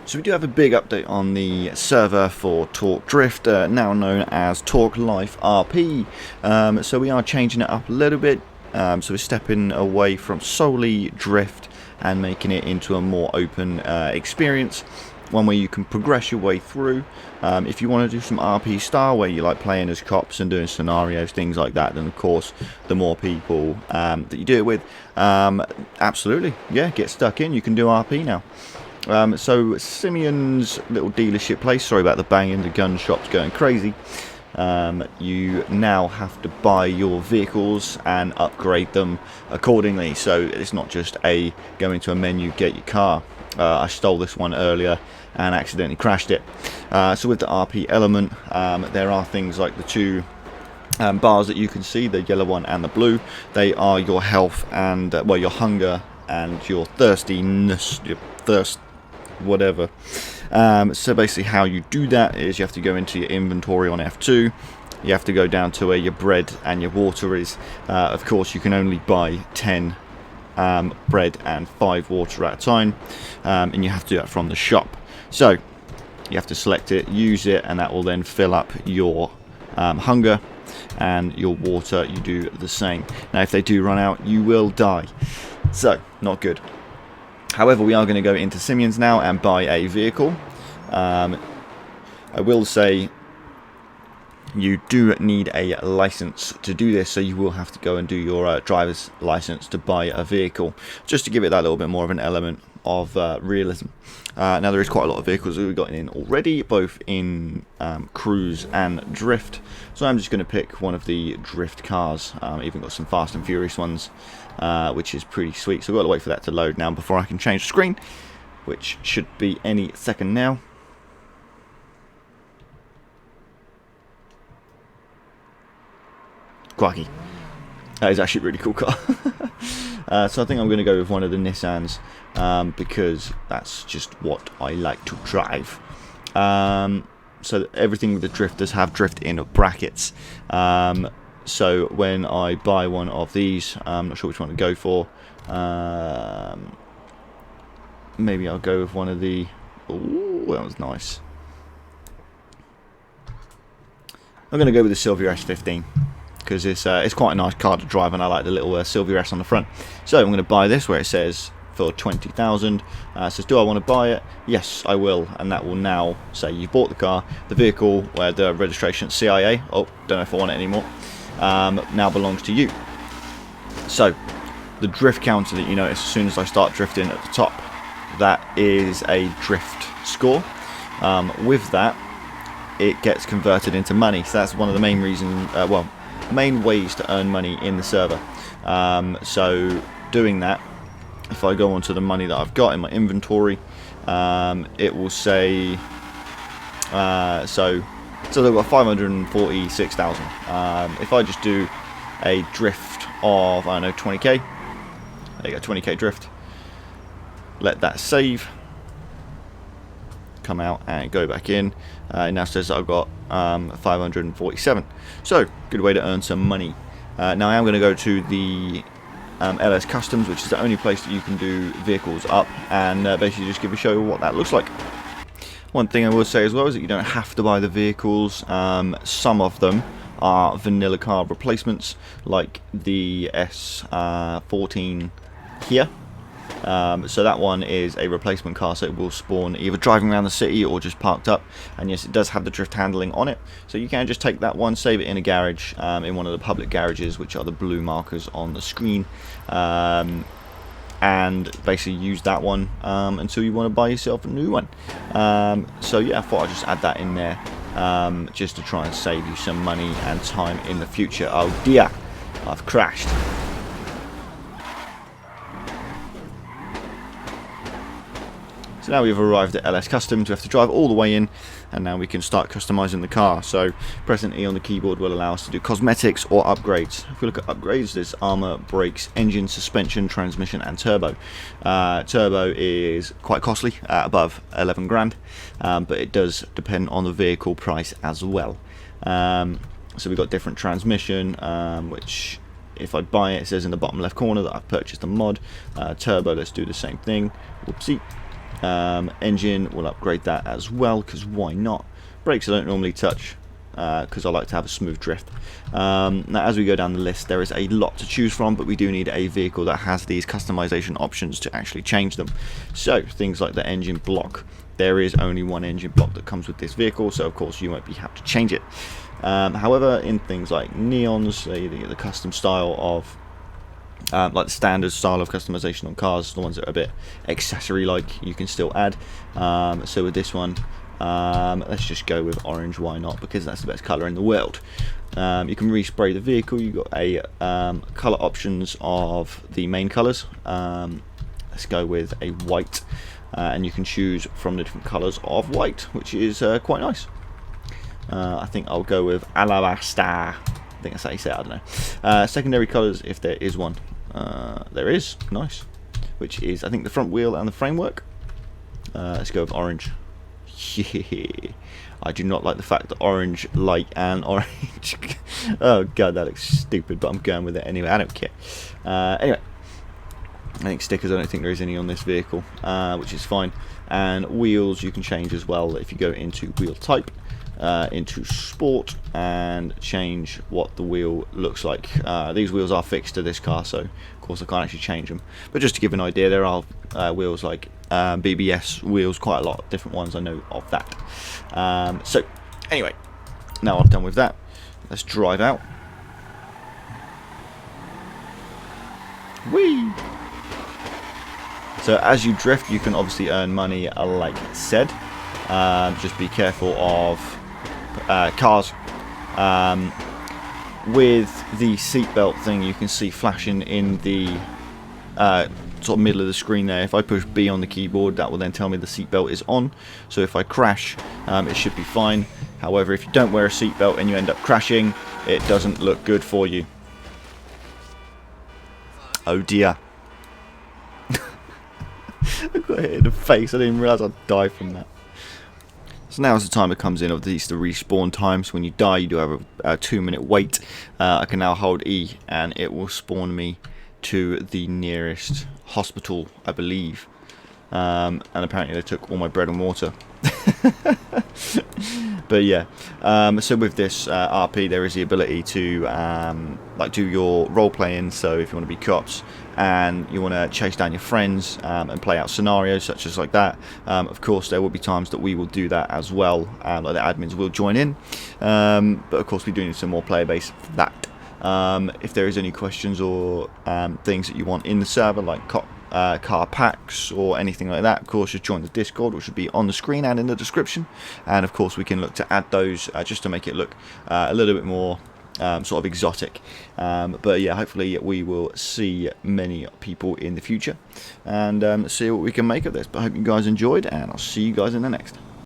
So we do have a big update on the server for Talk Drift, now known as Talk Life RP. So we are changing it up a little bit. So we're stepping away from solely Drift and making it into a more open experience, one where you can progress your way through. If you want to do some RP style, where you like playing as cops and doing scenarios, things like that, then of course the more people that you do it with, absolutely, yeah, get stuck in. You can do RP now. So Simeon's little dealership place, sorry about the banging, the gun shop's going crazy. You now have to buy your vehicles and upgrade them accordingly. So it's not just go into a menu, get your car. I stole this one earlier and accidentally crashed it. So with the RP element, there are things like the two bars that you can see, the yellow one and the blue. They are your health and, well, your hunger and your thirstiness, your thirst, whatever. So basically how you do that is you have to go into your inventory on F2. You have to go down to where your bread and your water is. Of course you can only buy 10 bread and 5 water at a time, and you have to do that from the shop. So you have to select it, use it, and that will then fill up your hunger, and your water you do the same. Now if they do run out, you will die, so not good. However, we are going to go into Simeon's now and buy a vehicle. I will say you do need a license to do this, so you will have to go and do your driver's license to buy a vehicle, just to give it that little bit more of an element of realism. Now there is quite a lot of vehicles that we've got in already, both in cruise and drift, so I'm just going to pick one of the drift cars. Even got some Fast and Furious ones, which is pretty sweet, so we've got to wait for that to load now before I can change the screen, which should be any second now. Quacky. That is actually a really cool car. So I think I'm going to go with one of the Nissans, because that's just what I like to drive. So everything with the drift does have drift in brackets. So when I buy one of these, I'm not sure which one to go for. Maybe I'll go with one of the... Ooh, that was nice. I'm going to go with the Silvia S15. Because it's quite a nice car to drive, and I like the little Silvia S on the front. So I'm going to buy this where it says for 20,000. Says, do I want to buy it? Yes, I will, and that will now say you bought the car. The vehicle, where the registration CIA, oh, don't know if I want it anymore, now belongs to you. So the drift counter that you notice as soon as I start drifting at the top, that is a drift score. With that, it gets converted into money. So that's one of the main reasons, main ways to earn money in the server. So doing that, if I go onto the money that I've got in my inventory, it will say so they've got 546,000. If I just do a drift of, I don't know, 20k, there you go, 20k drift, let that save, come out and go back in. It now says that I've got 547. So good way to earn some money. Now I am going to go to the LS Customs, which is the only place that you can do vehicles up, and basically just give a show what that looks like. One thing I will say as well is that you don't have to buy the vehicles. Some of them are vanilla car replacements, like the S14 here. So that one is a replacement car, so it will spawn either driving around the city or just parked up, and yes, it does have the drift handling on it, so you can just take that one, save it in a garage, in one of the public garages, which are the blue markers on the screen, and basically use that one until you want to buy yourself a new one. So yeah, I thought I'd just add that in there, just to try and save you some money and time in the future. Oh dear, I've crashed. So now we've arrived at LS Customs, we have to drive all the way in, and now we can start customizing the car. So pressing E on the keyboard will allow us to do cosmetics or upgrades. If we look at upgrades, there's armor, brakes, engine, suspension, transmission, and turbo. Turbo is quite costly, above 11 grand, but it does depend on the vehicle price as well. So we've got different transmission, which if I buy it, it says in the bottom left corner that I've purchased a mod. Turbo, let's do the same thing. Whoopsie. Engine, we'll upgrade that as well, because why not? Brakes I don't normally touch, because I like to have a smooth drift. Now as we go down the list, there is a lot to choose from, but we do need a vehicle that has these customization options to actually change them. So things like the engine block, there is only one engine block that comes with this vehicle, so of course you won't have to change it. However, in things like neons, the custom style of like the standard style of customization on cars, the ones that are a bit accessory like, you can still add. So with this one, let's just go with orange, why not, because that's the best colour in the world. You can respray the vehicle. You've got a colour options of the main colours. Let's go with a white, and you can choose from the different colours of white, which is quite nice. I think I'll go with Alabasta. I think that's how you say it, I don't know. Secondary colours, if there is one. There is, nice. Which is, I think, the front wheel and the framework. Let's go with orange. Yeah. I do not like the fact that orange, light and orange. Oh god, that looks stupid, but I'm going with it anyway. I don't care. Anyway, I think stickers, I don't think there is any on this vehicle, which is fine. And wheels you can change as well if you go into wheel type, into sport, and change what the wheel looks like. These wheels are fixed to this car, so of course I can't actually change them, but just to give an idea, there are wheels like BBS wheels, quite a lot of different ones I know of that. So anyway, now I've done with that, let's drive out. Whee! So as you drift, you can obviously earn money, like I said. Just be careful of cars. With the seatbelt thing, you can see flashing in the sort of middle of the screen there. If I push B on the keyboard, that will then tell me the seatbelt is on. So if I crash, it should be fine. However, if you don't wear a seatbelt and you end up crashing, it doesn't look good for you. Oh dear. I got hit in the face. I didn't realise I'd die from that. So now is the time it comes in of these, the respawn times. When you die, you do have a 2-minute wait. I can now hold E and it will spawn me to the nearest hospital, I believe. And apparently they took all my bread and water. But yeah, so with this RP, there is the ability to like do your role playing. So if you want to be cops and you want to chase down your friends and play out scenarios such as like that, of course there will be times that we will do that as well. Like the admins will join in, but of course we do need some more player base for that. If there is any questions or things that you want in the server, like car packs or anything like that, of course just join the Discord, which should be on the screen and in the description, and of course we can look to add those just to make it look a little bit more sort of exotic. But yeah, hopefully we will see many people in the future and see what we can make of this. But I hope you guys enjoyed, and I'll see you guys in the next.